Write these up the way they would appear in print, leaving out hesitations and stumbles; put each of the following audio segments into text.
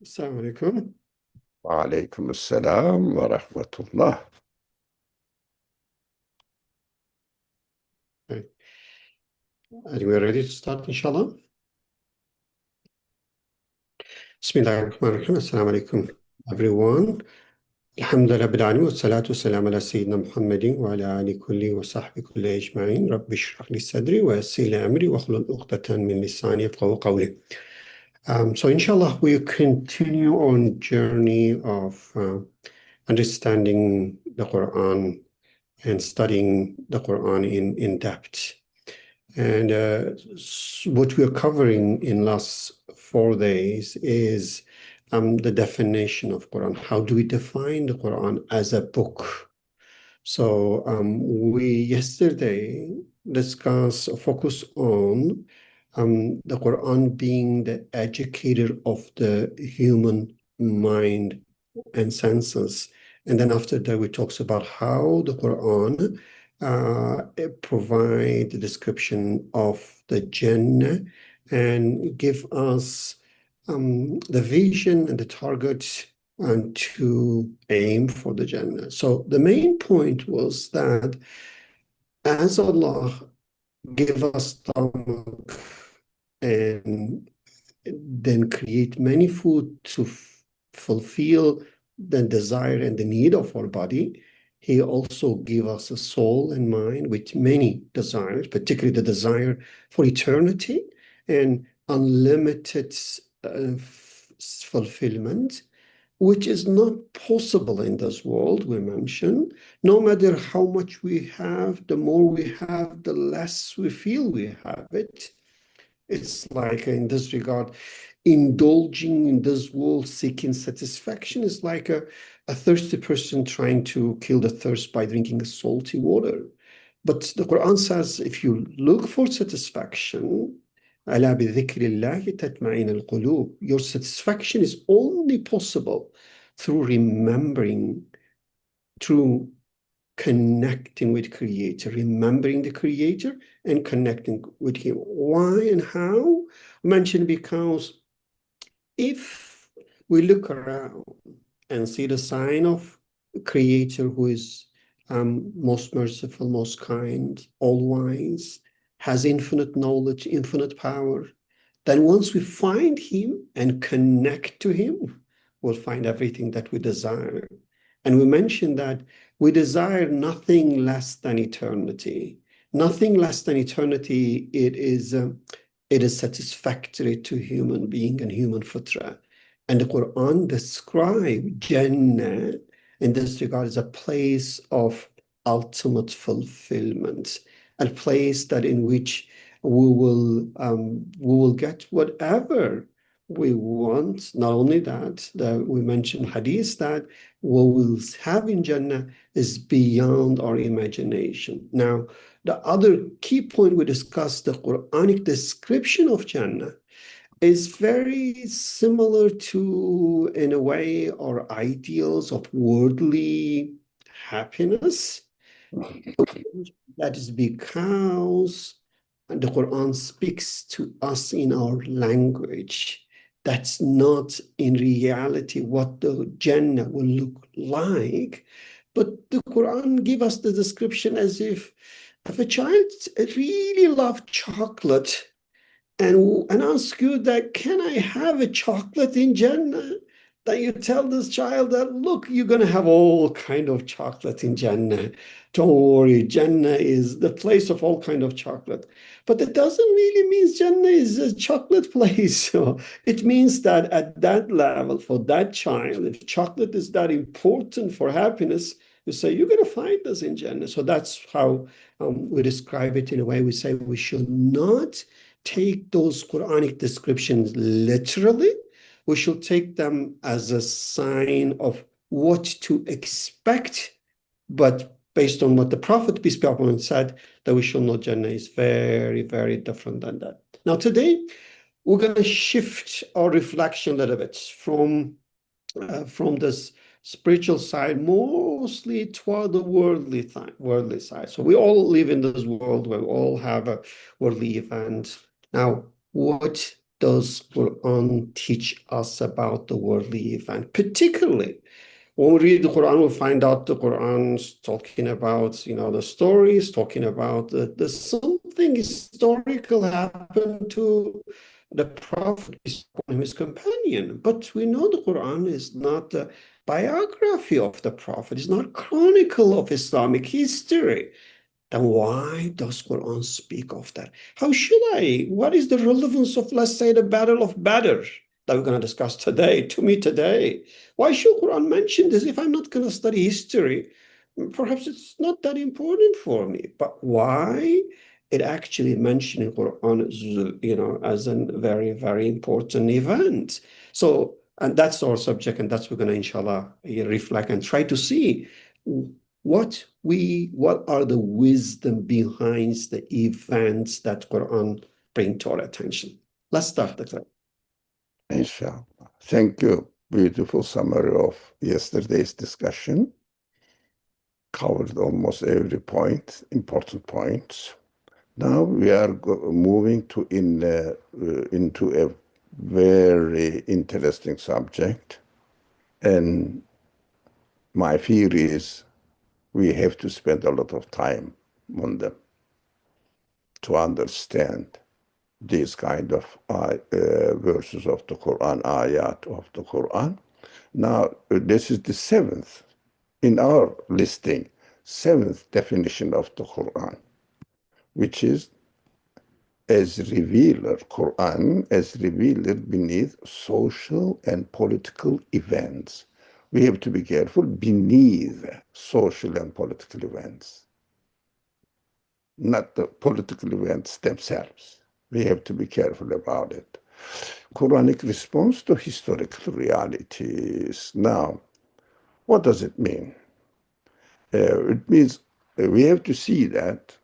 Assalamu alaikum. وعليكم السلام ورحمة الله. Right. Are we ready to start, inshallah? Bismillahirrahmanirrahim. Assalamu alaikum, everyone. Alhamdulillah bil alamin wa salatu wa salam ala Sayyidina Muhammadin wa ala ali kulli wa sahbi kulli ajma'in. Rabbi shrah li sadri wa yassir li amri wa hlul uqdatan min lisani yafqahu qawli. So inshallah, we continue on journey of understanding the Quran and studying the Quran in depth. And what we are covering in last 4 days is the definition of Quran. How do we define the Quran as a book? So we yesterday focus on the Quran being the educator of the human mind and senses. And then after that, we talks about how the Quran provide the description of the Jannah and give us the vision and the target and to aim for the Jannah. So the main point was that as Allah give us stomach and then create many food to fulfill the desire and the need of our body, he also give us a soul and mind with many desires, particularly the desire for eternity and unlimited fulfillment, which is not possible in this world we mentioned. No matter how much we have, the more we have, the less we feel we have it. It's like in this regard, indulging in this world, seeking satisfaction is like a thirsty person trying to kill the thirst by drinking salty water. But the Quran says if you look for satisfaction, أَلَا بِذِكْرِ اللَّهِ تَطْمَئِنُّ الْقُلُوبُ, your satisfaction is only possible through remembering, through connecting with Creator, remembering the Creator and connecting with Him. Why and how? I mentioned because if we look around and see the sign of Creator who is most merciful, most kind, all-wise, has infinite knowledge, infinite power, then once we find Him and connect to Him, we'll find everything that we desire. And we mentioned that we desire nothing less than eternity. Nothing less than eternity. It is satisfactory to human being and human fitra. And the Quran describes Jannah in this regard as a place of ultimate fulfillment, a place that in which we will get whatever we want. Not only that, we mentioned hadith that what we'll have in Jannah is beyond our imagination. Now, the other key point we discussed, the Quranic description of Jannah, is very similar to, in a way, our ideals of worldly happiness. That is because the Quran speaks to us in our language. That's not in reality what the Jannah will look like. But the Quran gives us the description as if a child really loves chocolate and ask you that, can I have a chocolate in Jannah? That you tell this child that, look, you're going to have all kind of chocolate in Jannah. Don't worry, Jannah is the place of all kind of chocolate. But it doesn't really mean Jannah is a chocolate place. So it means that at that level, for that child, if chocolate is that important for happiness, you say, you're going to find this in Jannah. So that's how we describe it in a way. We say we should not take those Quranic descriptions literally. We should take them as a sign of what to expect, but based on what the Prophet, peace be upon him, said, that we should know Jannah is very, very different than that. Now, today, we're going to shift our reflection a little bit from this spiritual side, mostly toward the worldly side. So we all live in this world where we all have a worldly event. Now, what does Quran teach us about the worldly event? Particularly when we read the Quran, we find out the Quran's talking about, the stories, talking about the something historical happened to the Prophet and his companion. But we know the Quran is not a biography of the Prophet, it's not a chronicle of Islamic history. Then why does Quran speak of that? What is the relevance of, let's say, the Battle of Badr that we're going to discuss today, to me today? Why should Quran mention this if I'm not going to study history? Perhaps it's not that important for me, but why it actually mentioned in Quran, as a very, very important event. So, and that's our subject, and that's we're going to, inshallah, reflect and try to see what are the wisdom behind the events that Quran bring to our attention. Let's start the class. Inshallah. Thank you. Beautiful summary of yesterday's discussion. Covered almost every point, important points. Now we are moving into a very interesting subject, and my fear is we have to spend a lot of time on them to understand these kind of verses of the Quran, ayat of the Quran. Now, this is the seventh in our listing, seventh definition of the Quran, which is as revealer, Quran as revealer beneath social and political events. We have to be careful beneath social and political events, not the political events themselves. We have to be careful about it. Quranic response to historical realities. Now, what does it mean? It means we have to see that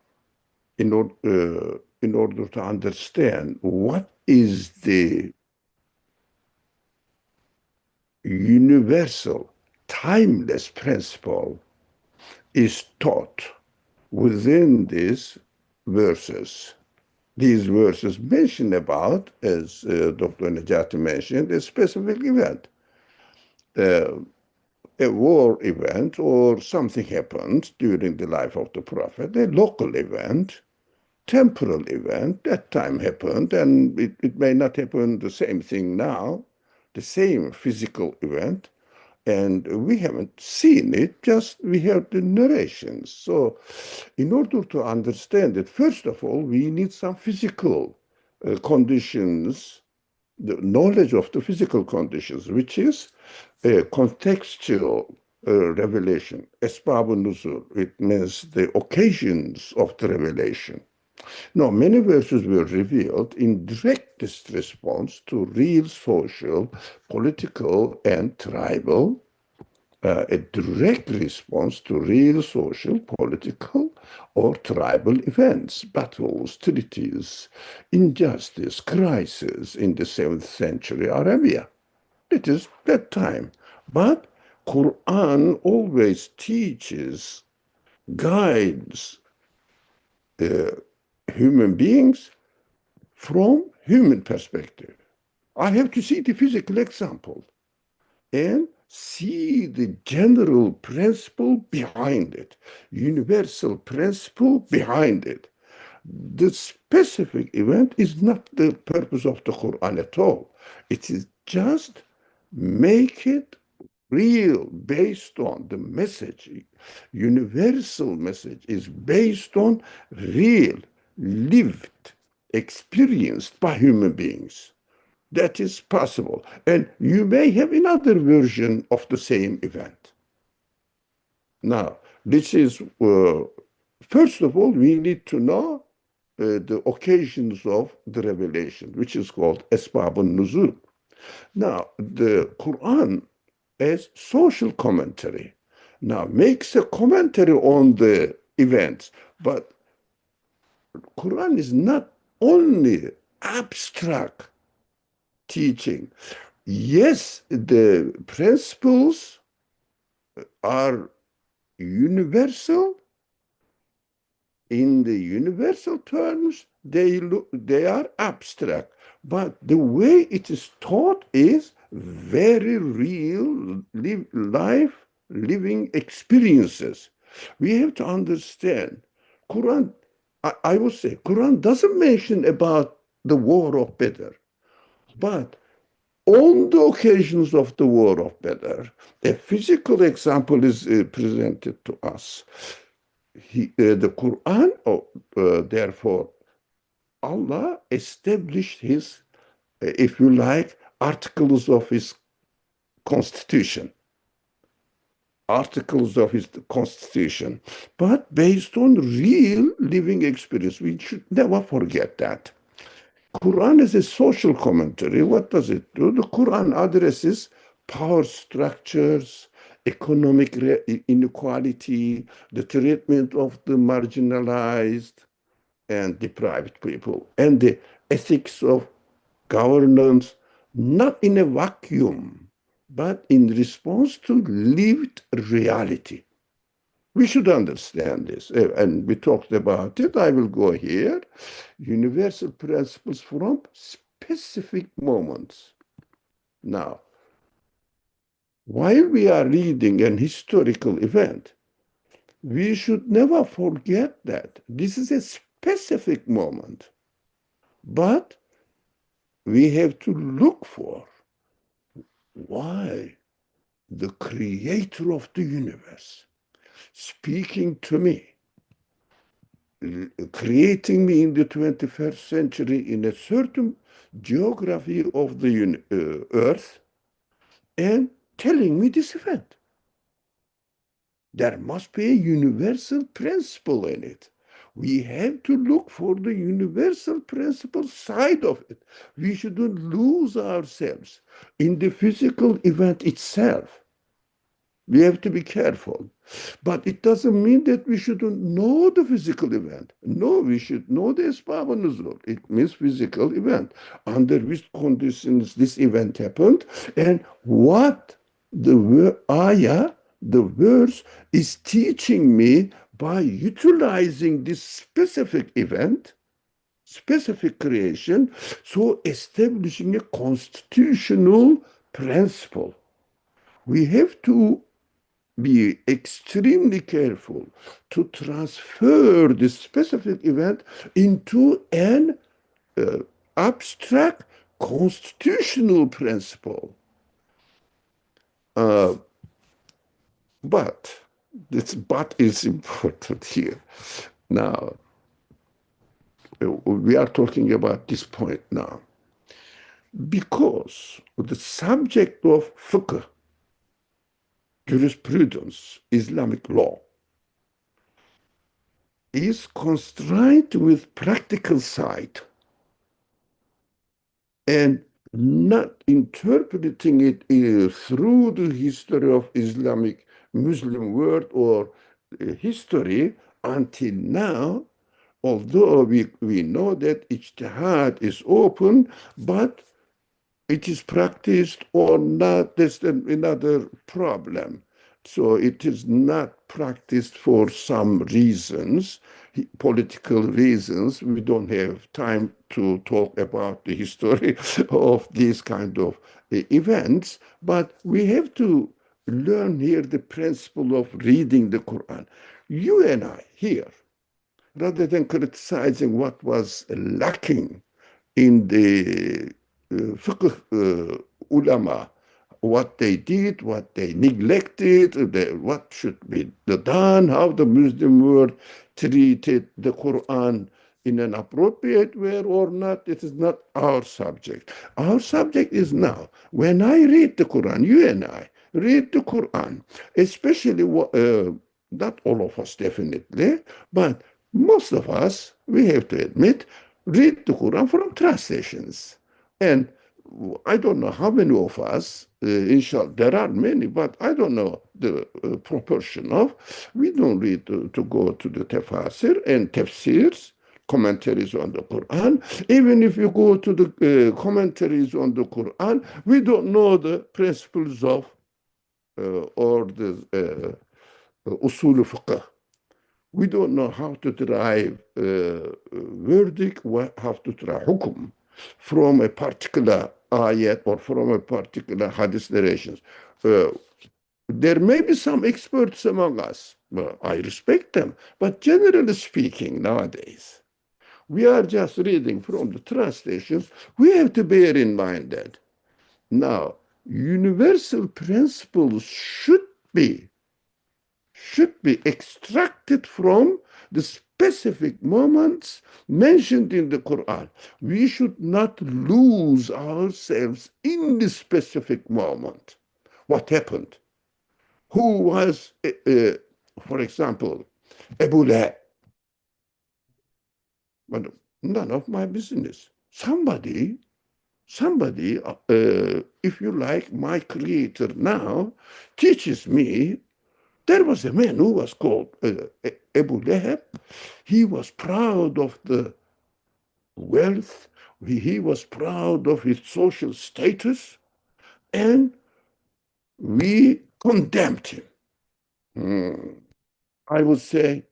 in order to understand what is the universal, timeless principle is taught within these verses. These verses mention about, as Dr. Najati mentioned, a specific event. A war event or something happened during the life of the Prophet, a local event, temporal event, that time happened, and it may not happen the same thing now, the same physical event, and we haven't seen it, just we heard the narrations. So in order to understand it, first of all, we need some physical conditions, the knowledge of the physical conditions, which is a contextual revelation. Esbab-ı nuzul, it means the occasions of the revelation. Now, many verses were revealed in direct response to real social, political, and tribal, a direct response to real social, political, or tribal events, battles, treaties, injustice, crisis in the 7th century Arabia. It is that time. But Quran always teaches, guides human beings from human perspective. I have to see the physical example and see the general principle behind it, universal principle behind it. The specific event is not the purpose of the Quran at all. It is just make it real based on the message. Universal message is based on real, lived, experienced by human beings. That is possible. And you may have another version of the same event. Now, this is, first of all, we need to know the occasions of the revelation, which is called Esbab-ı Nuzul. Now, the Quran as social commentary now makes a commentary on the events, but Quran is not only abstract teaching. Yes, the principles are universal, in the universal terms, they are abstract. But the way it is taught is very real life living experiences. We have to understand Quran. I would say Quran doesn't mention about the war of Badr, but on the occasions of the war of Badr, a physical example is presented to us. The Quran, therefore, Allah established his, if you like, articles of his constitution. Articles of his constitution, but based on real living experience. We should never forget that. Quran is a social commentary. What does it do? The Quran addresses power structures, economic inequality, the treatment of the marginalized and deprived people, and the ethics of governance, not in a vacuum, but in response to lived reality. We should understand this, and we talked about it. I will go here. Universal principles from specific moments. Now, while we are reading an historical event, we should never forget that this is a specific moment. But we have to look for why the creator of the universe speaking to me, creating me in the 21st century in a certain geography of the earth and telling me this event. There must be a universal principle in it. We have to look for the universal principle side of it. We shouldn't lose ourselves in the physical event itself. We have to be careful. But it doesn't mean that we shouldn't know the physical event. No, we should know the Asbab Nuzul. It means physical event. Under which conditions this event happened and what the ayah, the verse, is teaching me by utilizing this specific event, specific creation, so establishing a constitutional principle. We have to be extremely careful to transfer this specific event into an abstract constitutional principle. But this but is important here. Now, we are talking about this point now. Because the subject of fiqh, jurisprudence, Islamic law, is constrained with practical side and not interpreting it through the history of Islamic Muslim world or history until now, although we know that ijtihad is open, but it is practiced or not, that's another problem. So it is not practiced for some reasons, political reasons. We don't have time to talk about the history of these kind of events, but we have to learn here the principle of reading the Quran. You and I here, rather than criticizing what was lacking in the fiqh ulama, what they did, what they neglected, what should be done, how the Muslim world treated the Quran in an appropriate way or not, it is not our subject. Our subject is now, when I read the Quran, you and I read the Quran, especially, not all of us definitely, but most of us, we have to admit, read the Quran from translations. And I don't know how many of us, inshallah, there are many, but I don't know the proportion of, we don't read to go to the tafsir and tafsirs, commentaries on the Quran. Even if you go to the commentaries on the Quran, we don't know the principles of or the usul fiqh. We don't know how to derive verdict, how to derive hukum from a particular ayat or from a particular hadith narrations. Uh, there may be some experts among us. Well, I respect them. But generally speaking, nowadays, we are just reading from the translations. We have to bear in mind that now universal principles be should be extracted from the specific moments mentioned in the Quran. We should not lose ourselves in the specific moment. What happened? Who was, for example, Abu Lahab? Well, none of my business. Somebody, if you like, my creator now teaches me. There was a man who was called Abu Lahab. He was proud of the wealth. He was proud of his social status, and we condemned him. I would say,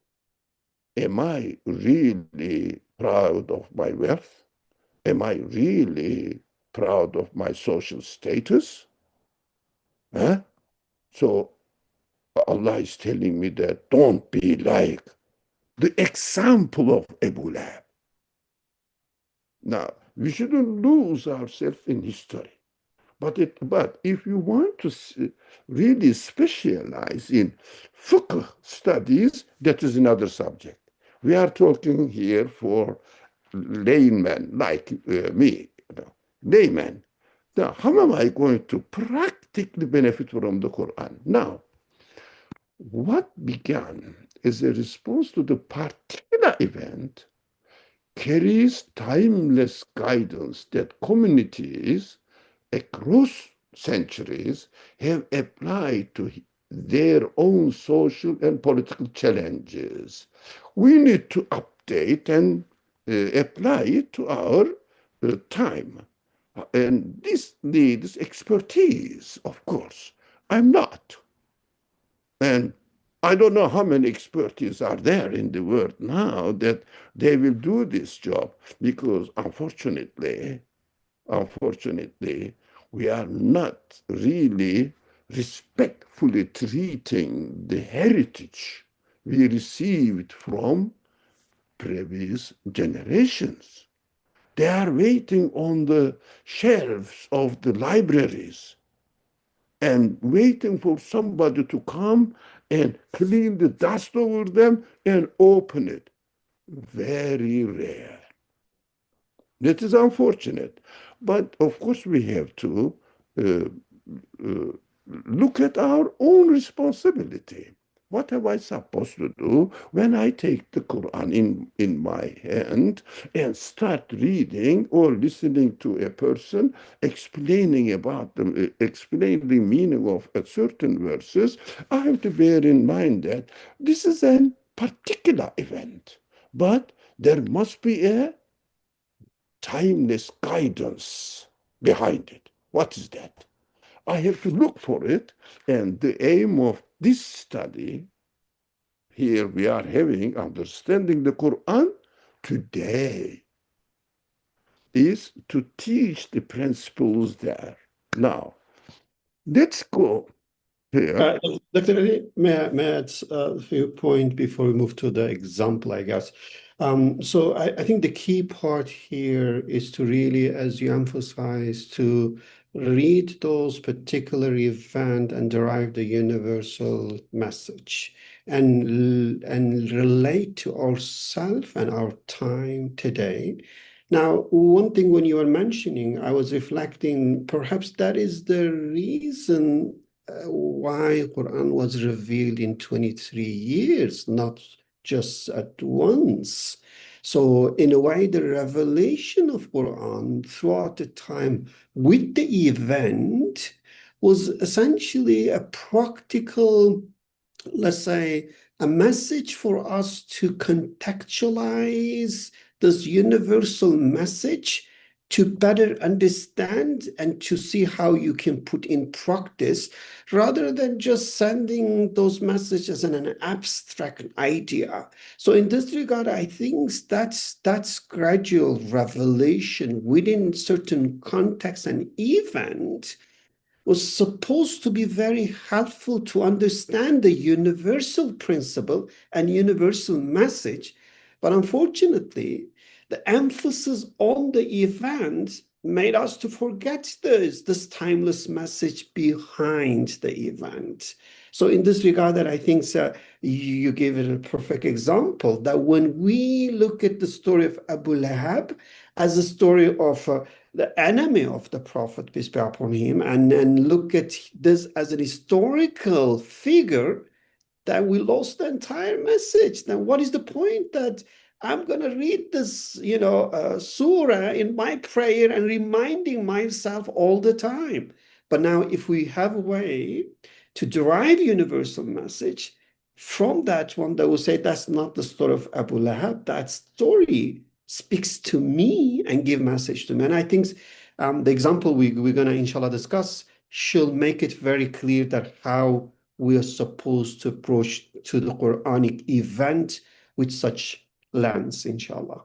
am I really proud of my wealth? Am I really proud of my social status? Huh? So Allah is telling me that don't be like the example of Abu Lahab. Now, we shouldn't lose ourselves in history. But if you want to really specialize in fiqh studies, that is another subject. We are talking here for laymen like me, laymen. Now, how am I going to practically benefit from the Quran? Now, what began as a response to the particular event carries timeless guidance that communities across centuries have applied to their own social and political challenges. We need to update and apply it to our time. And this needs expertise, of course. I'm not. And I don't know how many expertise are there in the world now that they will do this job because unfortunately, we are not really respectfully treating the heritage we received from previous generations. They are waiting on the shelves of the libraries and waiting for somebody to come and clean the dust over them and open it. Very rare. That is unfortunate. But of course, we have to uh, uh, look at our own responsibility. What am I supposed to do when I take the Quran in my hand and start reading or listening to a person explaining about them, explaining the meaning of a certain verses? I have to bear in mind that this is a particular event, but there must be a timeless guidance behind it. What is that? I have to look for it. And the aim of this study, here we are having understanding the Quran today, is to teach the principles there. Now, let's go here. Dr. Ali, may I add a few points before we move to the example, I guess. So I think the key part here is to really, as you emphasize, to read those particular event and derive the universal message and relate to ourself and our time today. Now, one thing when you were mentioning, I was reflecting, perhaps that is the reason why Quran was revealed in 23 years, not just at once. So in a way, the revelation of Quran throughout the time with the event was essentially a practical, let's say, a message for us to contextualize this universal message to better understand and to see how you can put in practice rather than just sending those messages in an abstract idea. So in this regard, I think that's gradual revelation within certain context and event was supposed to be very helpful to understand the universal principle and universal message. But unfortunately, the emphasis on the event made us to forget this timeless message behind the event. So in this regard, that I think you gave it a perfect example that when we look at the story of Abu Lahab as a story of the enemy of the Prophet, peace be upon him, and look at this as an historical figure, that we lost the entire message. Then what is the point that I'm going to read this, surah in my prayer and reminding myself all the time? But now, if we have a way to derive universal message from that one, that will say that's not the story of Abu Lahab. That story speaks to me and give message to me. And I think the example we're going to inshallah discuss should make it very clear that how we are supposed to approach to the Quranic event with such lens, inshallah.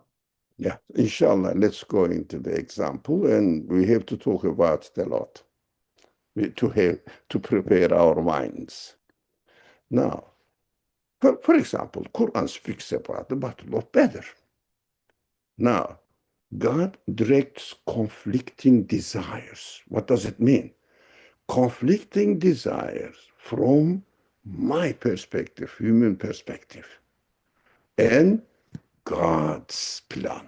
Yeah, inshallah, let's go into the example, and we have to talk about it a lot to prepare our minds. Now, for example, Quran speaks about the battle of Badr. Now, God directs conflicting desires. What does it mean? Conflicting desires from my perspective, human perspective, and God's plan.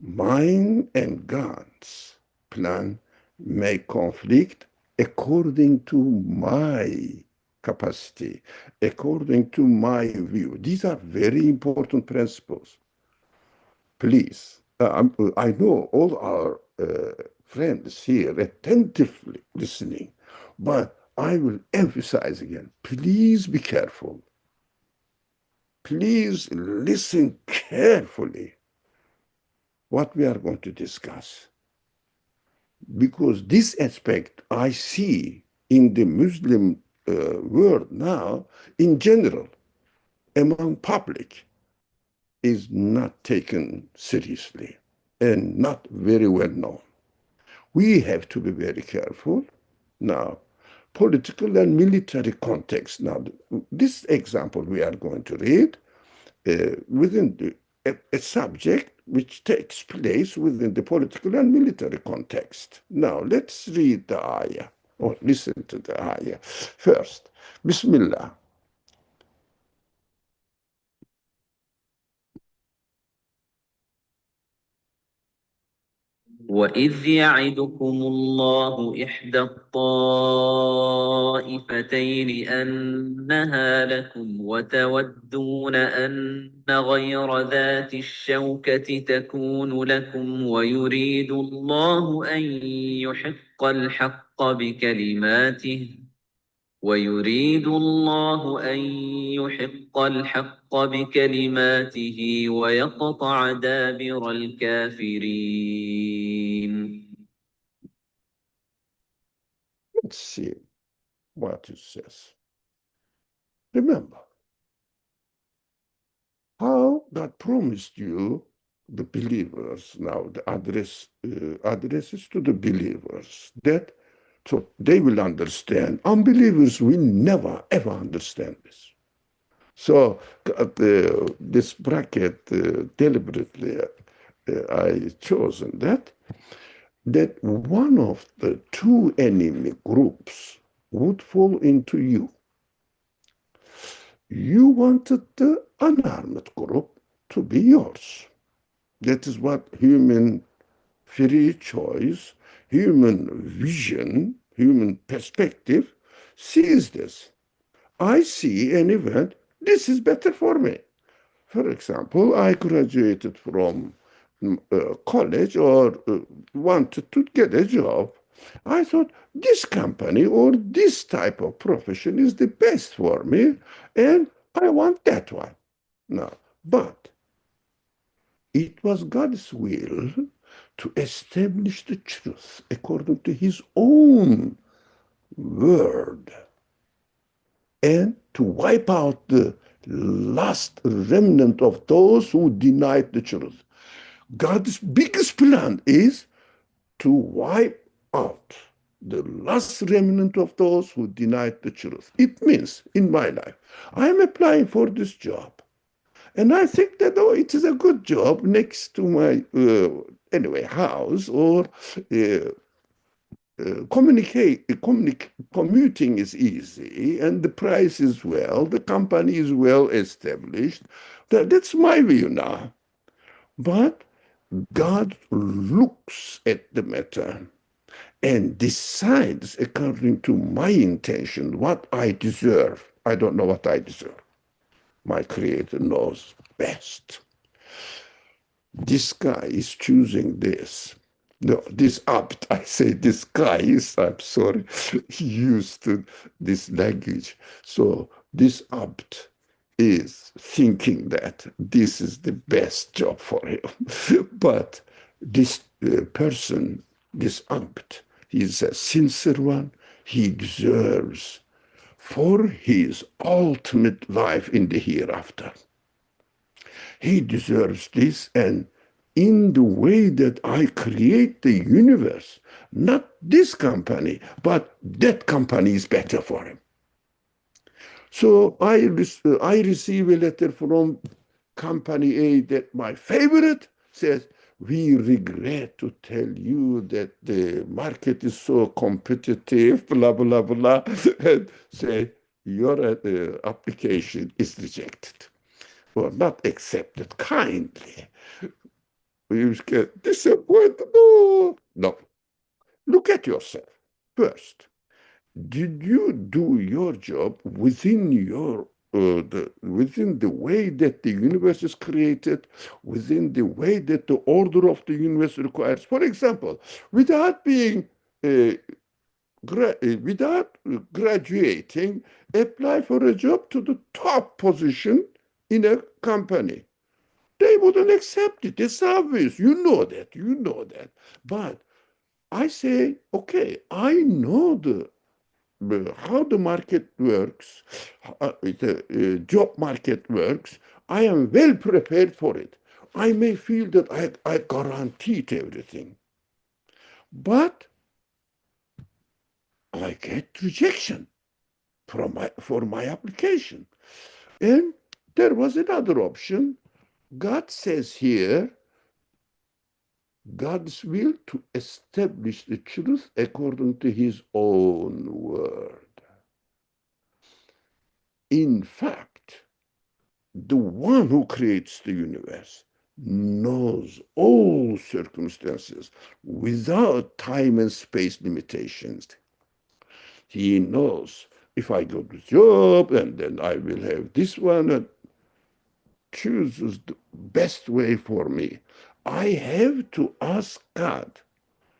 Mine and God's plan may conflict according to my capacity, according to my view. These are very important principles. Please, I know all our friends here attentively listening, but I will emphasize again, please be careful. Please listen carefully what we are going to discuss. Because this aspect I see in the Muslim world now, in general, among public, is not taken seriously and not very well known. We have to be very careful. Now, political and military context. Now, this example we are going to read within a subject which takes place within the political and military context. Now, let's read the ayah, or listen to the ayah. First, Bismillah. وإذ يعدكم الله إحدى الطائفتين أنها لكم وتودون أن غير ذات الشوكة تكون لكم ويريد الله أن يحق الحق بكلماته ويقطع دابر الكافرين. Let's see what it says. Remember how God promised you, the believers, now the addresses to the believers, that so they will understand. Unbelievers will never ever understand this. So this bracket deliberately I chosen that one of the two enemy groups would fall into you. You wanted the unarmed group to be yours. That is what human free choice, human vision, human perspective sees this. I see an event, this is better for me. For example, I graduated from college or wanted to get a job. I thought this company or this type of profession is the best for me, and I want that one. No, but It was God's will to establish the truth according to his own word and to wipe out the last remnant of those who denied the truth. God's biggest plan is to wipe out the last remnant of those who denied the truth. It means, in my life, I am applying for this job. And I think that, oh, it is a good job next to my, house, or commuting is easy, and the price is well, the company is well established. That's my view now. But God looks at the matter and decides according to my intention what I deserve. I don't know what I deserve. My Creator knows best. This guy is choosing this. No, this abt, I say this guy is, I'm sorry, he used this language. So this abt is thinking that this is the best job for him. But this person, this abt, he's a sincere one. He deserves for his ultimate life in the hereafter. He deserves this, and in the way that I create the universe, not this company, but that company is better for him. So I receive a letter from company A that my favorite says, we regret to tell you that the market is so competitive, blah, blah, blah, and say, your application is rejected or not accepted kindly. You get disappointed. No. Look at yourself first. Did you do your job within within the way that the universe is created, within the way that the order of the universe requires? For example, without being without graduating, apply for a job to the top position in a company. They wouldn't accept it. It's obvious. You know that. You know that. But I say, okay, I know how the market works, the job market works. I am well prepared for it. I may feel that I guaranteed everything. But I get rejection for my application. And there was another option. God says here, God's will to establish the truth according to his own word. In fact, the one who creates the universe knows all circumstances without time and space limitations. He knows if I go to job and then I will have this one, and chooses the best way for me. I have to ask God,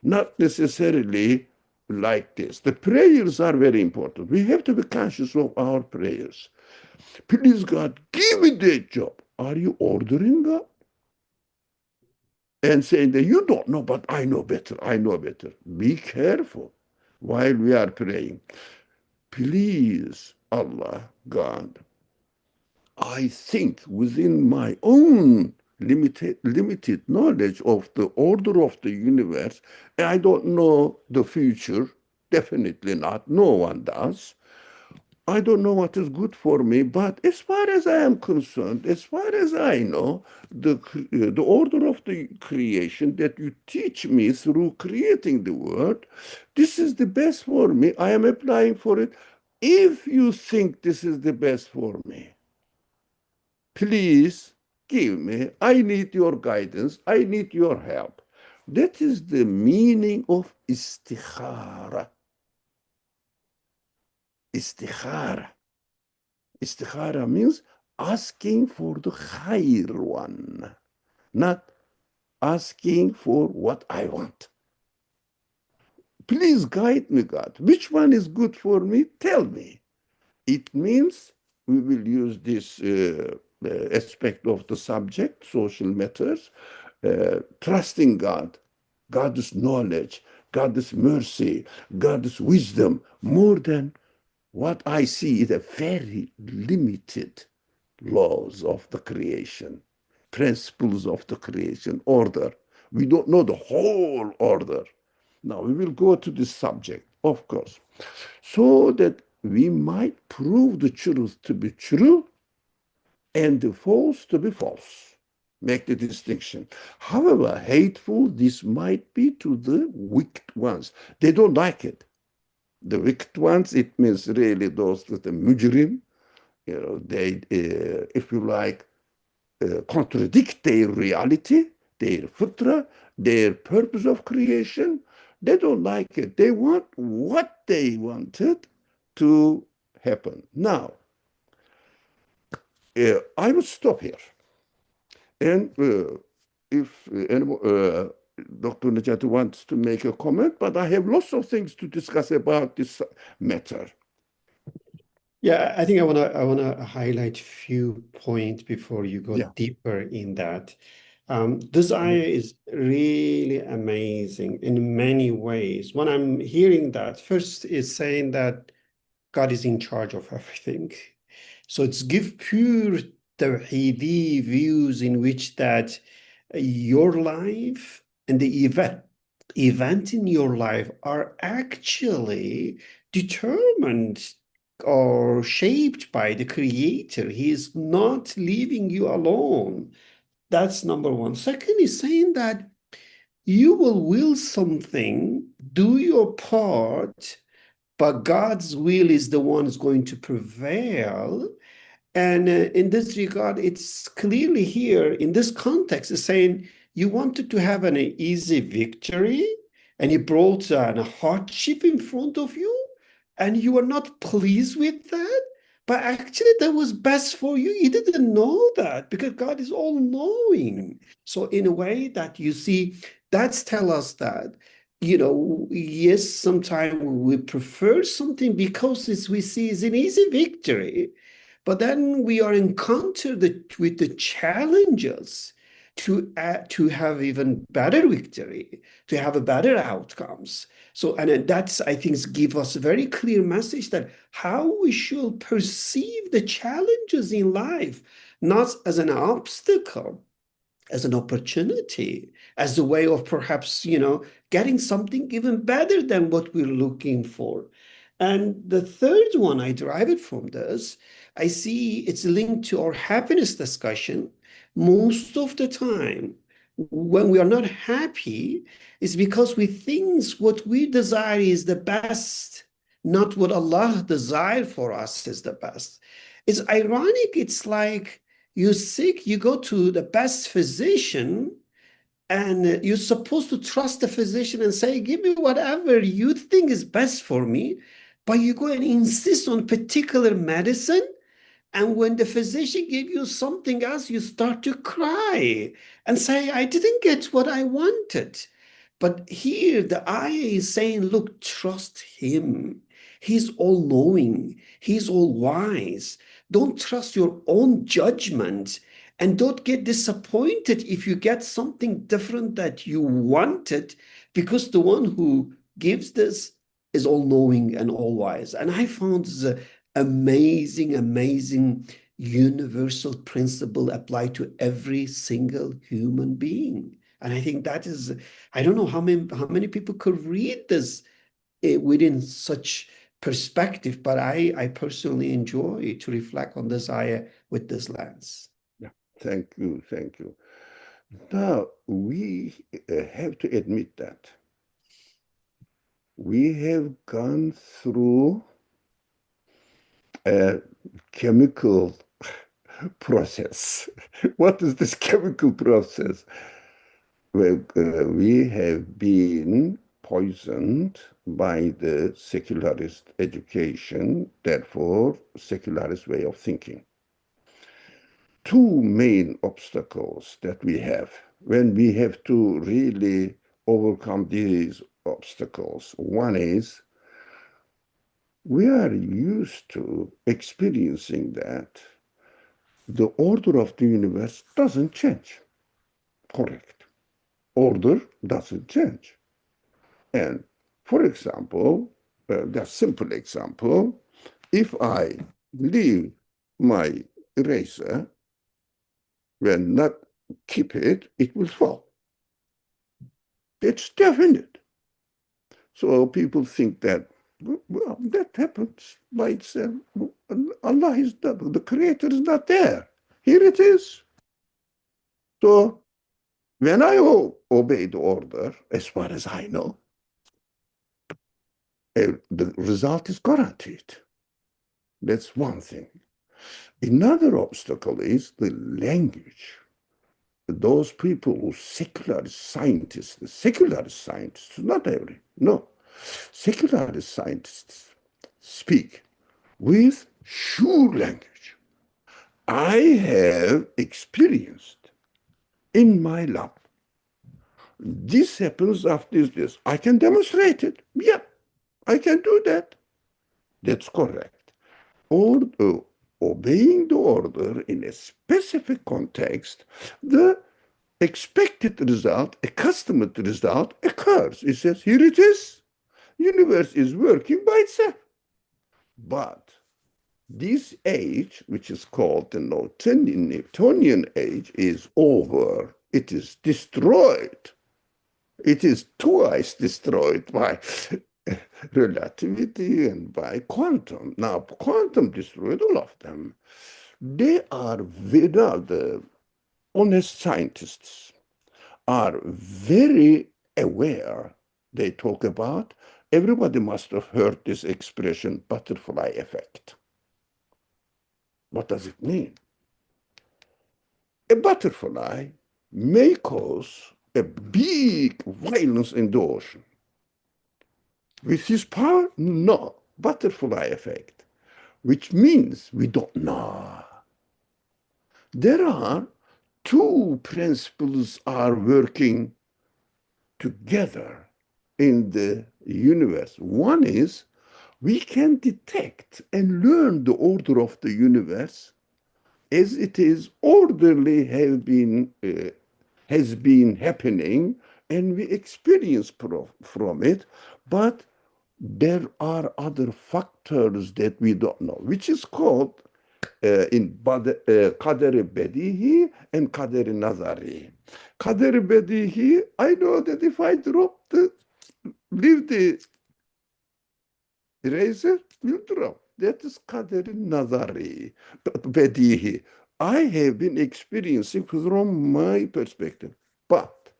not necessarily like this. The prayers are very important. We have to be conscious of our prayers. Please, God, give me that job. Are you ordering God? And saying that you don't know, but I know better. I know better. Be careful while we are praying. Please, Allah, God, I think within my own limited knowledge of the order of the universe, I don't know the future, definitely not, no one does. I don't know what is good for me, but as far as I am concerned, as far as I know, the order of the creation that you teach me through creating the world, this is the best for me. I am applying for it. If you think this is the best for me, please give me. I need your guidance. I need your help. That is the meaning of istikhara. Istikhara. Istikhara means asking for the higher one, not asking for what I want. Please guide me, God. Which one is good for me? Tell me. It means we will use this aspect of the subject, social matters, trusting God, God's knowledge, God's mercy, God's wisdom, more than what I see is a very limited laws of the creation, principles of the creation, order. We don't know the whole order. Now we will go to this subject, of course, so that we might prove the truth to be true and the false to be false. Make the distinction. However hateful this might be to the wicked ones, they don't like it. The wicked ones, it means really those with the mujrim, they, if you like, contradict their reality, their fitra, their purpose of creation. They don't like it. They want what they wanted to happen. Now, I will stop here. And if Dr. Najati wants to make a comment, but I have lots of things to discuss about this matter. Yeah, I think I wanna highlight a few points before you go Yeah. deeper in that. This ayah is really amazing in many ways. When I'm hearing that, first is saying that God is in charge of everything. So it's give pure Tawheedi views in which that your life and the event in your life are actually determined or shaped by the Creator. He is not leaving you alone. That's number one. Second is saying that you will something, do your part, but God's will is the one who's going to prevail. And in this regard, it's clearly here in this context, it's saying you wanted to have an easy victory and he brought a hardship in front of you and you were not pleased with that. But actually, that was best for you. You didn't know that because God is all knowing. So, in a way that you see, that's tell us that, yes, sometimes we prefer something because we see it's an easy victory. But then we are encountered with the challenges to have even better victory, to have a better outcomes. So, and that's, I think, give us a very clear message that how we should perceive the challenges in life, not as an obstacle, as an opportunity, as a way of perhaps, getting something even better than what we're looking for. And the third one, I derive it from this, I see it's linked to our happiness discussion. Most of the time, when we are not happy, it's because we think what we desire is the best, not what Allah desired for us is the best. It's ironic. It's like you're sick, you go to the best physician, and you're supposed to trust the physician and say, give me whatever you think is best for me. But you go and insist on particular medicine. And when the physician gives you something else, you start to cry and say, I didn't get what I wanted. But here the ayah is saying, look, trust him. He's all knowing, he's all wise. Don't trust your own judgment and don't get disappointed if you get something different that you wanted, because the one who gives this is all knowing and all wise. And I found the amazing, amazing universal principle applied to every single human being. And I think that is, I don't know how many people could read this within such perspective, but I personally enjoy to reflect on this ayah with this lens. Yeah. Thank you. Thank you. Now, we have to admit that we have gone through a chemical process. What is this chemical process? Well, we have been poisoned by the secularist education, therefore, secularist way of thinking. Two main obstacles that we have when we have to really overcome these obstacles. One is we are used to experiencing that the order of the universe doesn't change. Correct. Order doesn't change. And for example, that simple example, if I leave my eraser, when not keep it, it will fall. It's definite. So people think that, well, that happens by itself. Allah is not, the Creator is not there. Here it is. So when I obey the order, as far as I know, the result is guaranteed. That's one thing. Another obstacle is the language. Those people who secular scientists, not every, no, secular scientists speak with sure language. I have experienced in my lab. This happens after this. I can demonstrate it. Yeah, I can do that. That's correct. Or obeying the order in a specific context, the expected result, accustomed result occurs. It says, here it is. Universe is working by itself. But this age, which is called the Newtonian age, is over. It is destroyed. It is twice destroyed by relativity and by quantum. Now, quantum destroyed all of them. They are the honest scientists are very aware. They talk about, everybody must have heard this expression, butterfly effect. What does it mean? A butterfly may cause a big violence in the ocean. With his power? No. Butterfly effect, which means we don't know. There are two principles are working together in the universe. One is we can detect and learn the order of the universe as it is orderly has been happening, and we experience from it, but there are other factors that we don't know, which is called in Kader-i Bedihi and Kader-i Nazari. Kader-i Bedihi, I know that if I leave the eraser, will drop. That is Kader-i Nazari, Bedihi. I have been experiencing from my perspective. But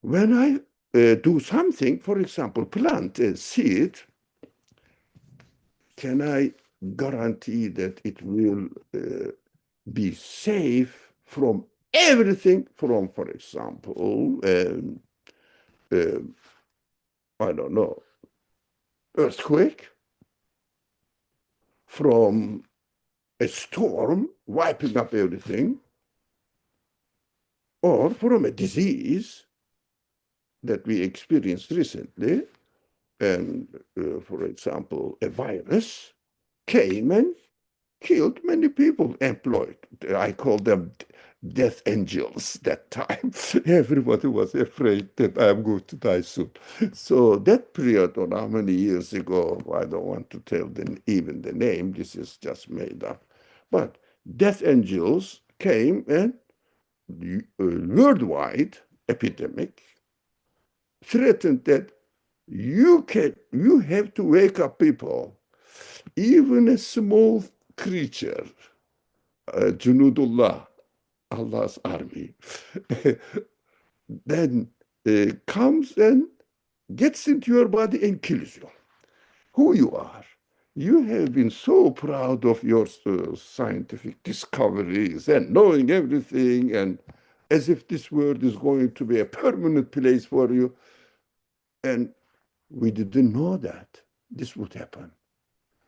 when I do something, for example, plant a seed, can I guarantee that it will be safe from everything from, for example, I don't know, earthquake, from a storm wiping up everything, or from a disease that we experienced recently, and for example, a virus came and killed many people employed. I call them death angels that time. Everybody was afraid that I'm going to die soon. So that period, on how many years ago, I don't want to tell even the name, this is just made up. But death angels came and worldwide epidemic threatened that you have to wake up people. Even a small creature, Junudullah, Allah's army, then comes and gets into your body and kills you. Who you are. You have been so proud of your scientific discoveries and knowing everything, and as if this world is going to be a permanent place for you. And we didn't know that this would happen.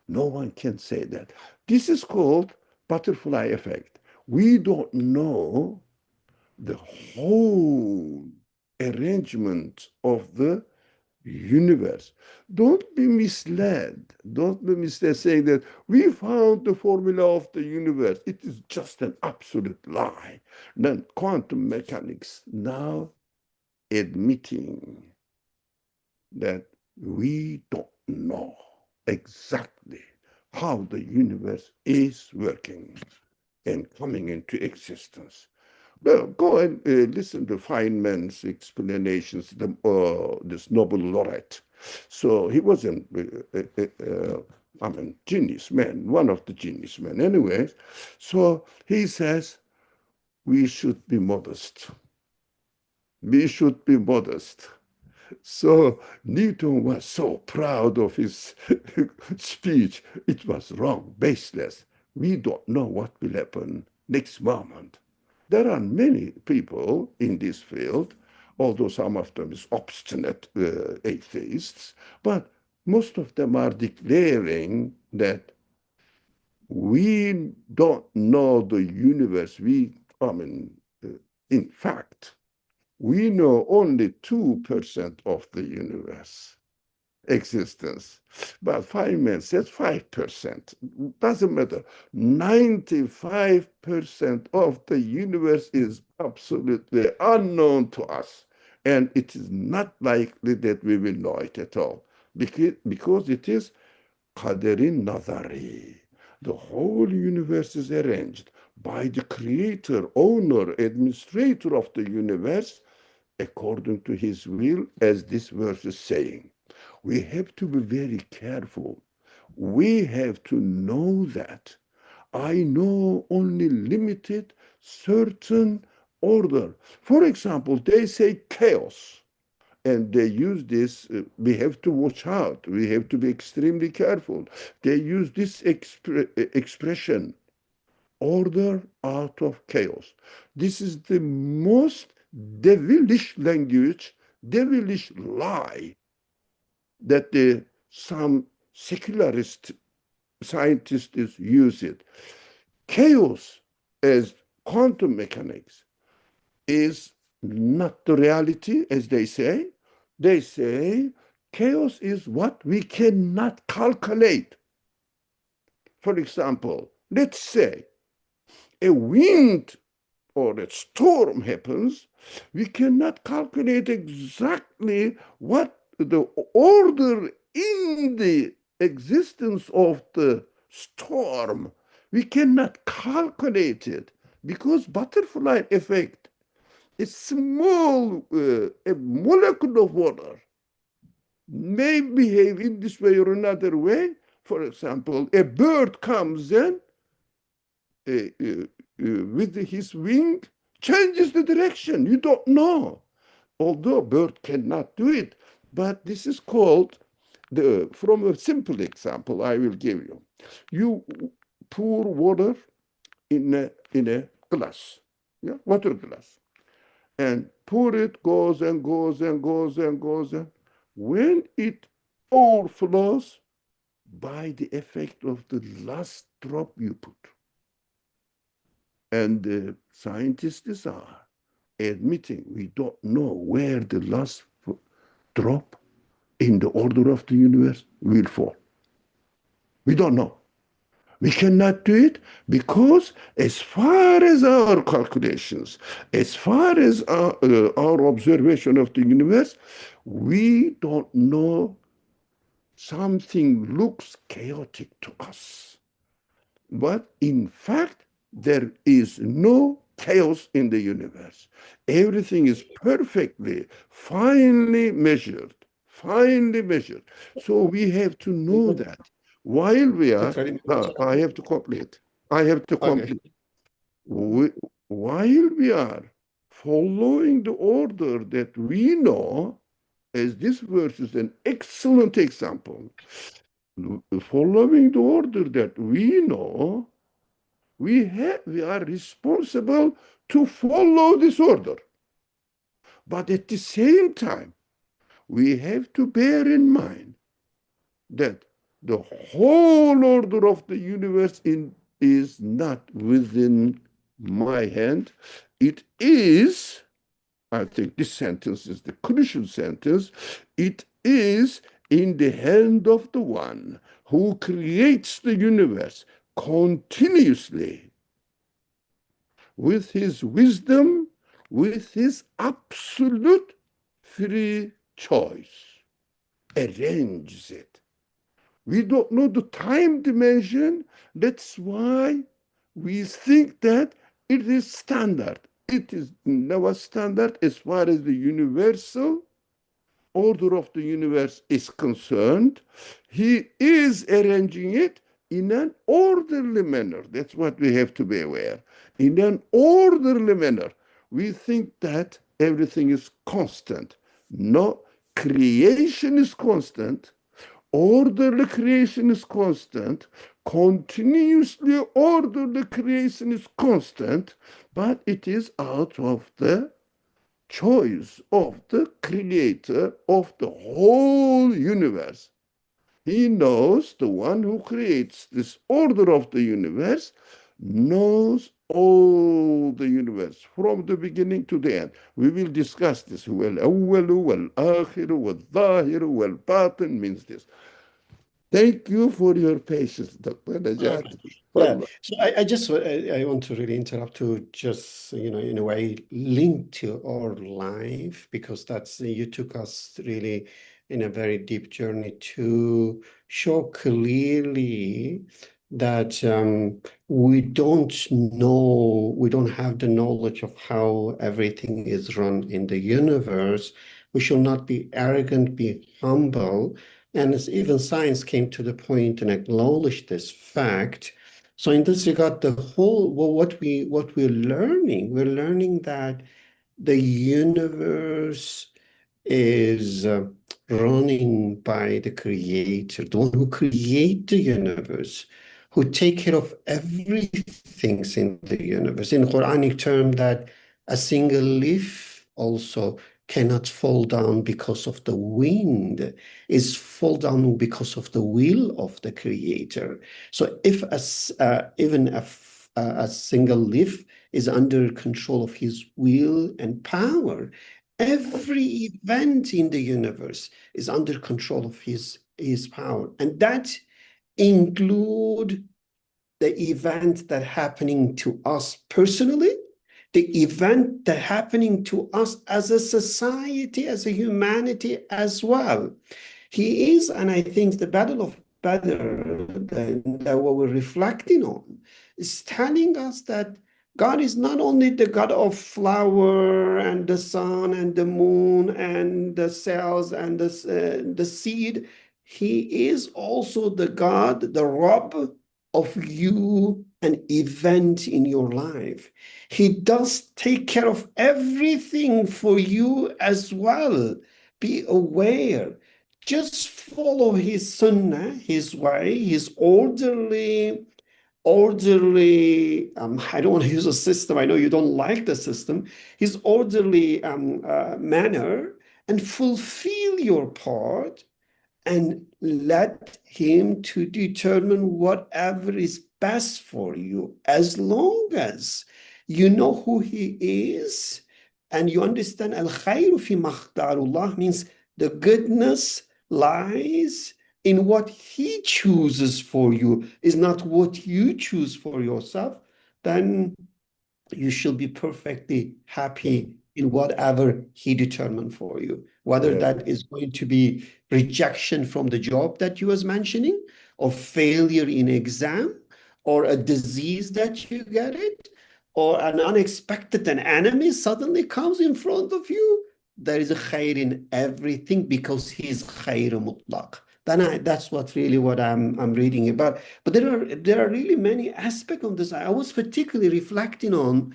No one can say that. This is called butterfly effect. We don't know the whole arrangement of the universe. Don't be misled. Don't be misled saying that we found the formula of the universe. It is just an absolute lie. Then quantum mechanics now admitting that we don't know exactly how the universe is working and coming into existence. Well, go and listen to Feynman's explanations, this Nobel laureate. So he wasn't, I mean, genius man, one of the genius men. Anyways, so he says we should be modest. We should be modest. So Newton was so proud of his speech. It was wrong, baseless. We don't know what will happen next moment. There are many people in this field, although some of them is obstinate atheists, but most of them are declaring that we don't know the universe. In fact, we know only 2% of the universe existence. But Feynman says 5%. Doesn't matter. 95% of the universe is absolutely unknown to us. And it is not likely that we will know it at all. Because it is Kaderin Nazari. The whole universe is arranged by the creator, owner, administrator of the universe according to his will, as this verse is saying. We have to be very careful. We have to know that I know only limited, certain order. For example, they say chaos, and they use this. We have to watch out. We have to be extremely careful. They use this expression, order out of chaos. This is the most devilish language, devilish lie that some secularist scientists use it. Chaos as quantum mechanics is not the reality, as they say. They say chaos is what we cannot calculate. For example, let's say a wind or a storm happens, we cannot calculate exactly what the order in the existence of the storm. We cannot calculate it because butterfly effect is small, a molecule of water may behave in this way or another way. For example, a bird comes in with his wing, changes the direction. You don't know. Although a bird cannot do it, but this is called, from a simple example I will give you. You pour water in a glass, yeah, water glass, and pour it, goes and goes and goes and goes. And when it overflows, by the effect of the last drop you put. And the scientists are admitting we don't know where the last drop in the order of the universe will fall. We don't know. We cannot do it because as far as our calculations, as far as our observation of the universe, we don't know. Something looks chaotic to us. But in fact, there is no chaos in the universe. Everything is perfectly, finely measured, finely measured. So we have to know that while we are, I have to complete. I have to complete. While we are following the order that we know, as this verse is an excellent example, following the order that we know, we are responsible to follow this order. But at the same time, we have to bear in mind that the whole order of the universe is not within my hand. It is, I think this sentence is the crucial sentence, it is in the hand of the one who creates the universe continuously with his wisdom, with his absolute free choice, arranges it. We don't know the time dimension. That's why we think that it is standard. It is never standard as far as the universal order of the universe is concerned. He is arranging it in an orderly manner. That's what we have to be aware. In an orderly manner. We think that everything is constant. No, creation is constant. Orderly creation is constant. Continuously orderly creation is constant, but it is out of the choice of the creator of the whole universe. He knows, the one who creates this order of the universe knows all the universe from the beginning to the end. We will discuss this. وَالْأَوَّلُ وَالْآخِرُ وَالظَّاهِرُ وَالْبَاطِنُ means this. Thank you for your patience, Dr. Najat. Yeah, so I want to really interrupt to just, in a way, link to our life, because you took us really in a very deep journey to show clearly that we don't have the knowledge of how everything is run in the universe. We should not be arrogant, be humble. And as even science came to the point and acknowledged this fact. So in this regard, what we're learning that the universe is running by the creator, the one who created the universe, who take care of everything in the universe. In Quranic term, that a single leaf also cannot fall down because of the wind, is fall down because of the will of the creator. So if even a single leaf is under control of his will and power, every event in the universe is under control of his power. And that include the event that happening to us personally, the event that happening to us as a society, as a humanity as well. He is, and I think the Battle of Badr, that what we're reflecting on, is telling us that God is not only the God of flower and the sun and the moon and the cells and the seed. He is also the God, the Rabb of you, an event in your life. He does take care of everything for you as well. Be aware. Just follow his sunnah, his way, his orderly, I don't want to use a system. I know you don't like the system. His orderly manner, and fulfill your part, and let him to determine whatever is best for you, as long as you know who he is and you understand al-khayru fi makhtarullah means the goodness lies in what he chooses for you, is not what you choose for yourself. Then you shall be perfectly happy in whatever he determined for you, whether that is going to be rejection from the job that you was mentioning, or failure in exam, or a disease that you get it, or an unexpected an enemy suddenly comes in front of you. There is a khair in everything because he is khair mutlaq. That's what I'm reading about. But there are really many aspects of this. I was particularly reflecting on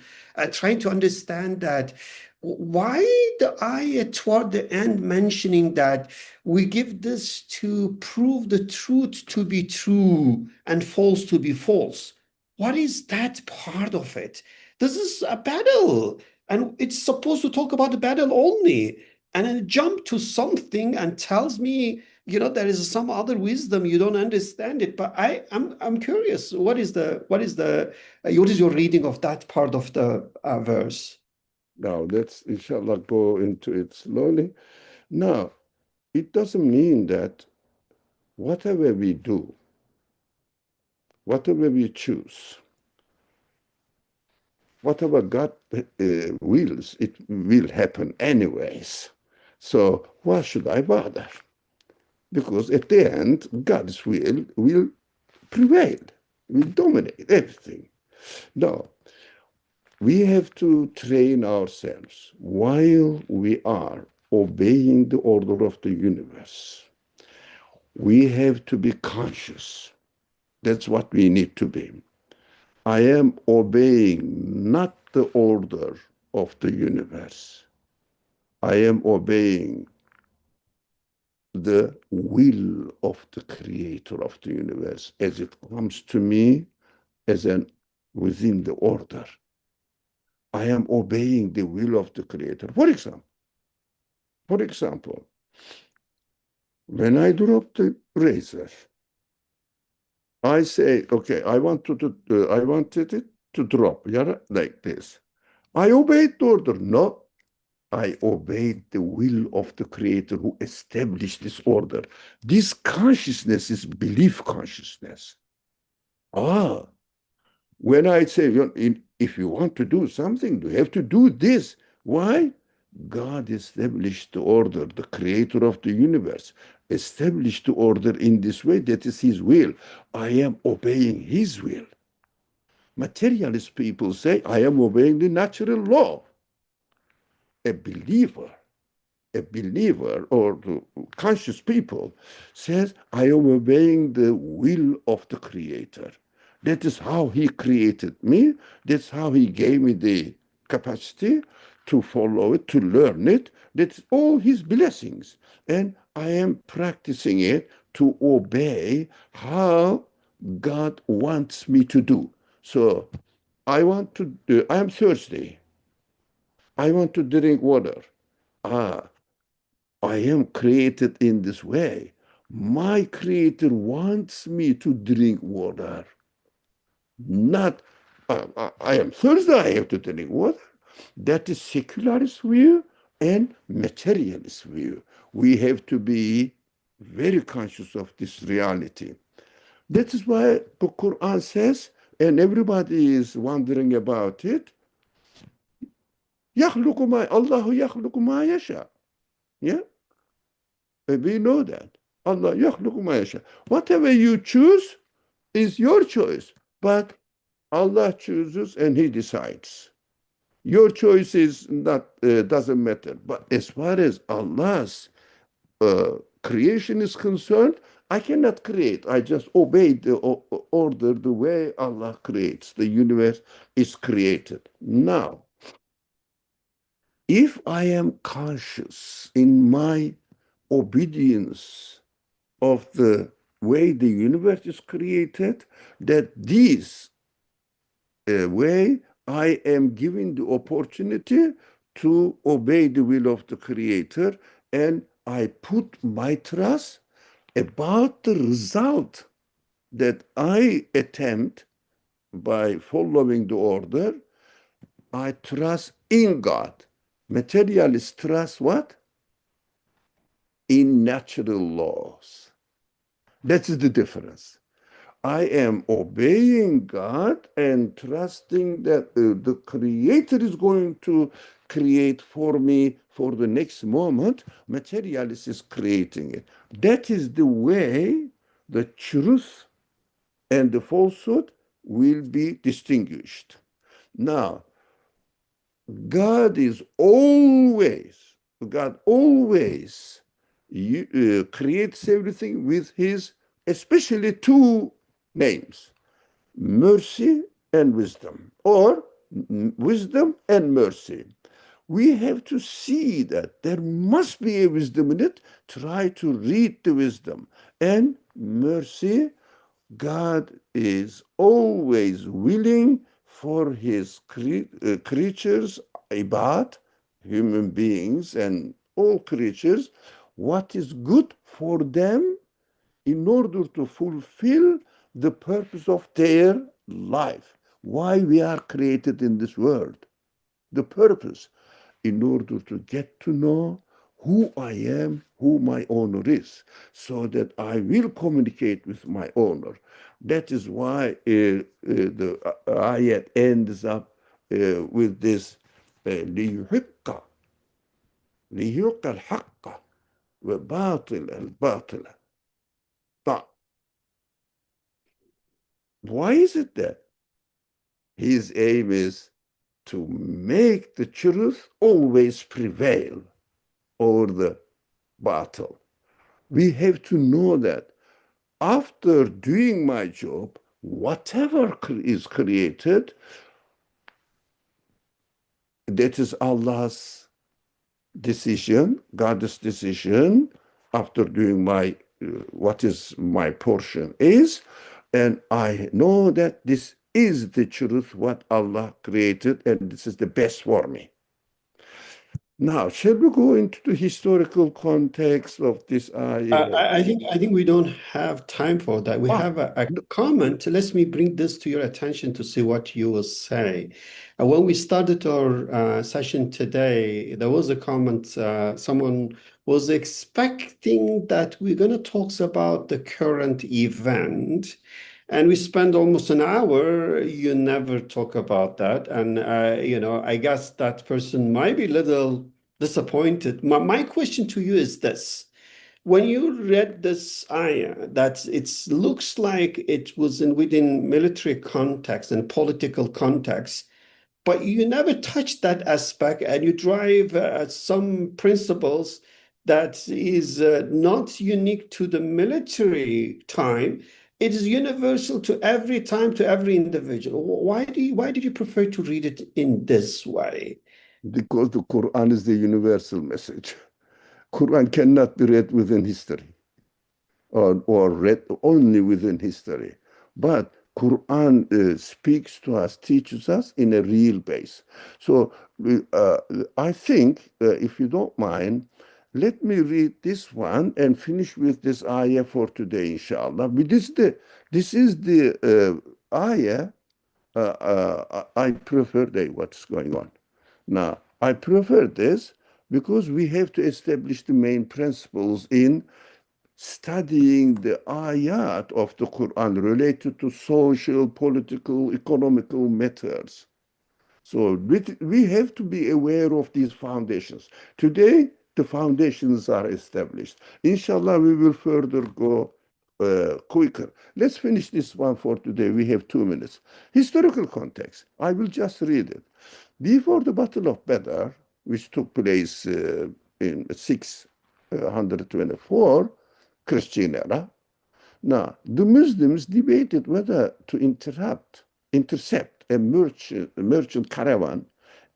trying to understand that why the ayah toward the end mentioning that we give this to prove the truth to be true and false to be false. What is that part of it? This is a battle, and it's supposed to talk about the battle only. And then jump to something and tells me, there is some other wisdom, you don't understand it. But I'm curious, what is your reading of that part of the verse? Now let's inshallah go into it slowly. Now, it doesn't mean that whatever we do, whatever we choose, whatever God wills, it will happen anyways. So why should I bother? Because at the end, God's will prevail, will dominate everything. No, we have to train ourselves while we are obeying the order of the universe. We have to be conscious. That's what we need to be. I am obeying not the order of the universe. I am obeying the will of the creator of the universe as it comes to me as an within the order. I am obeying the will of the creator. For example, when I drop the razor, I say, okay, I wanted it to drop, yeah, like this. I obeyed the order. No, I obeyed the will of the creator who established this order. This consciousness is belief consciousness. When I say, if you want to do something, you have to do this. Why? God established the order, the creator of the universe, established the order in this way. That is his will. I am obeying his will. Materialist people say, I am obeying the natural law. A believer or the conscious people says, I am obeying the will of the creator. That is how he created me. That's how he gave me the capacity to follow it, to learn it. That's all his blessings. And I am practicing it to obey how God wants me to do. So I am thirsty. I want to drink water. I am created in this way. My creator wants me to drink water. Not, I am thirsty, I have to drink water. That is secularist view and materialist view. We have to be very conscious of this reality. That is why the Quran says, and everybody is wondering about it, Allahu yakhluqu ma yasha. Yeah? We know that. Allah yakhluqu ma yasha. Whatever you choose is your choice. But Allah chooses and He decides. Your choice is not doesn't matter. But as far as Allah's creation is concerned, I cannot create. I just obey the order the way Allah creates. The universe is created. Now, if I am conscious in my obedience of the way the universe is created, that this way I am given the opportunity to obey the will of the creator, and I put my trust about the result that I attempt by following the order. I trust in God. Materialists trust what? In natural laws. That is the difference. I am obeying God and trusting that the Creator is going to create for me for the next moment. Materialist is creating it. That is the way the truth and the falsehood will be distinguished. Now, God always creates everything with his, especially two names, mercy and wisdom, or wisdom and mercy. We have to see that there must be a wisdom in it. Try to read the wisdom. And mercy, God is always willing for his creatures, ibad, human beings, and all creatures, what is good for them in order to fulfill the purpose of their life. Why we are created in this world. The purpose, in order to get to know who I am, who my owner is, so that I will communicate with my owner. That is why the ayat ends up with this ليحق الحق وباطل الباطل. But why is it that his aim is to make the truth always prevail over the battle? We have to know that after doing my job, whatever is created, that is Allah's decision, God's decision, after doing my what is my portion is, and I know that this is the truth, what Allah created, and this is the best for me. Now, shall we go into the historical context of this ayah? I think we don't have time for that. We Ah, have a comment. Let me bring this to your attention to see what you will say. When we started our session today, there was a comment. Someone was expecting that we're going to talk about the current event, and we spend almost an hour. You never talk about that, and I guess that person might be a little disappointed. My question to you is this. When you read this ayah, that it looks like it was within military context and political context, but you never touch that aspect and you drive some principles that is not unique to the military time. It is universal to every time, to every individual. Why did you prefer to read it in this way? because the Quran is the universal message. Quran cannot be read within history or read only within history. But Quran speaks to us, teaches us in a real base. So I think, if you don't mind, let me read this one and finish with this ayah for today, inshallah. But this is the ayah I prefer what's going on. Now, I prefer this because we have to establish the main principles in studying the ayat of the Quran related to social, political, economical matters. So we have to be aware of these foundations. Today, the foundations are established. Inshallah, we will further go quicker. Let's finish this one for today. We have 2 minutes. Historical context. I will just read it. Before the Battle of Badr, which took place in 624 Christian era, now the Muslims debated whether to intercept a merchant caravan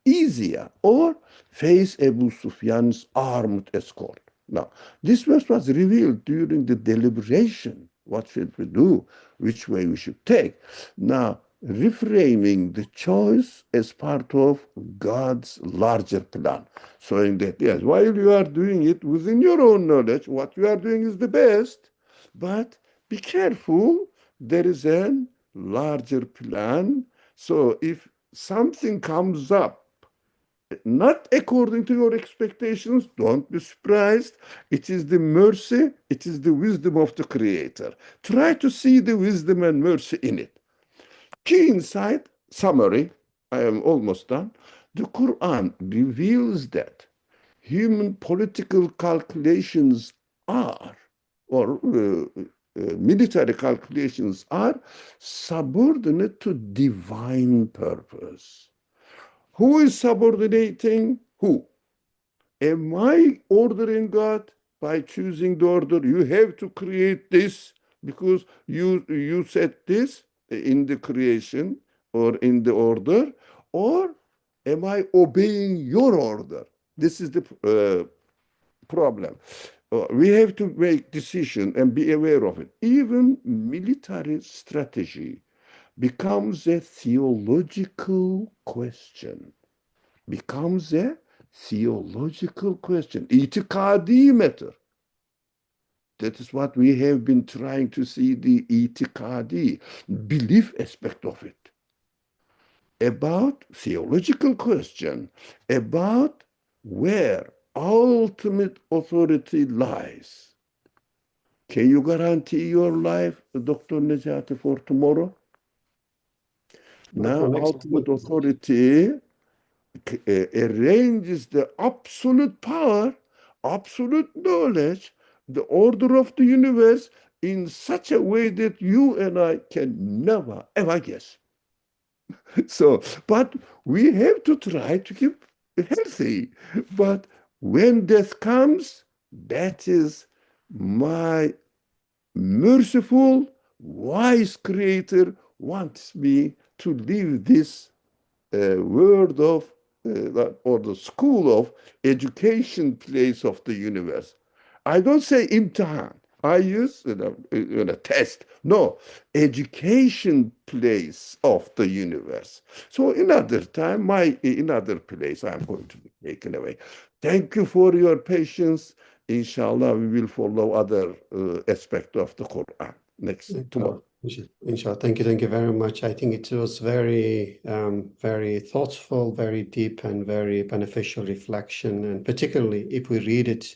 easier or face Abu Sufyan's armed escort. Now, this verse was revealed during the deliberation. What should we do? Which way we should take? Now, reframing the choice as part of God's larger plan, showing that, yes, while you are doing it within your own knowledge, what you are doing is the best, but be careful, there is a larger plan. So if something comes up not according to your expectations, don't be surprised. It is the mercy, it is the wisdom of the Creator. Try to see the wisdom and mercy in it. Key insight, summary, I am almost done. The Quran reveals that human political calculations are, or military calculations are, subordinate to divine purpose. Who is subordinating who? Am I ordering God by choosing the order? You have to create this because you said this in the creation or in the order, or am I obeying your order? This is the problem. We have to make decision and be aware of it. Even military strategy becomes a theological question. Becomes a theological question. İtikadi matter. That is what we have been trying to see, the itikadi, belief aspect of it. About theological question, about where ultimate authority lies. Can you guarantee your life, Dr. Nejati, for tomorrow? Now, ultimate authority arranges the absolute power, absolute knowledge, the order of the universe in such a way that you and I can never, ever guess. So, but we have to try to keep healthy. But when death comes, that is my merciful, wise creator wants me to leave this world of or the school of education place of the universe. I don't say imtihan. I use a test. No, education place of the universe. So another time, another place, I'm going to be taken away. Thank you for your patience. Inshallah, we will follow other aspect of the Quran next tomorrow. Inshallah. Thank you very much. I think it was very thoughtful, very deep, and very beneficial reflection. And particularly if we read it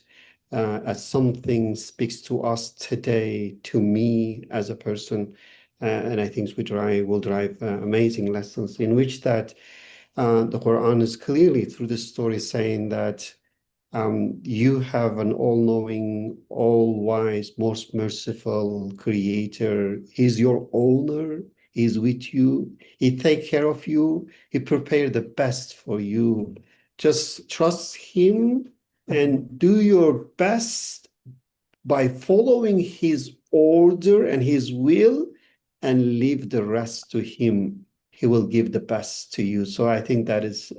as something speaks to us today, to me as a person, and I think will drive amazing lessons in which that the Quran is clearly through the story saying that you have an all-knowing, all-wise, most merciful creator. He's your owner. He's with you. He take care of you. He prepare the best for you. Just trust him and do your best by following his order and his will and leave the rest to him. He will give the best to you. So I think that is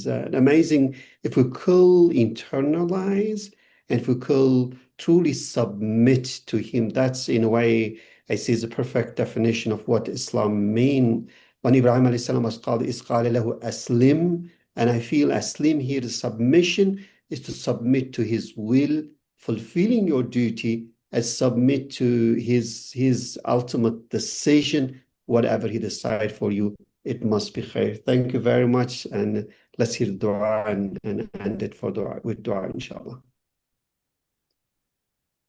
amazing. If we could internalize and if we could truly submit to him, that's in a way I see is a perfect definition of what Islam mean. When Ibrahim alayhi salam was called isqala lahu aslim, and I feel aslim here, the submission is to submit to his will, fulfilling your duty, and submit to his ultimate decision. Whatever he decide for you, it must be khair. Thank you very much, and let's hear the dua and end it with dua, inshallah.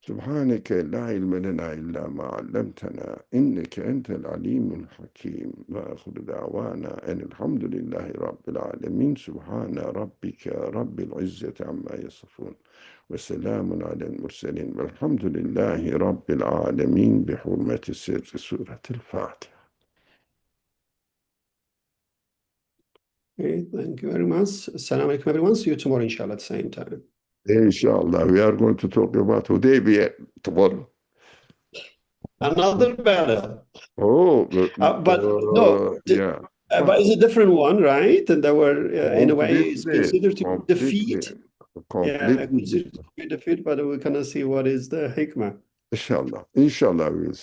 سبحانك لا علم لنا إلا ما علمتنا إنك أنت العليم الحكيم وآخر دعوانا أن الحمد لله رب العالمين سبحان ربك رب العزة عما يصفون وسلام على المرسلين والحمد لله رب العالمين بحرمة سر سورة الفاتحة. Okay, thank you very much. Assalamu alaikum, everyone. See you tomorrow, inshallah, at the same time. Inshallah, we are going to talk about Hudaybiyah tomorrow. Another battle. Oh, but no, yeah. But it's a different one, right? And that were in a way is Completely, considered to be defeat. completely. Yeah, considered to be defeat, but we're gonna see what is the hikmah. Inshallah, we will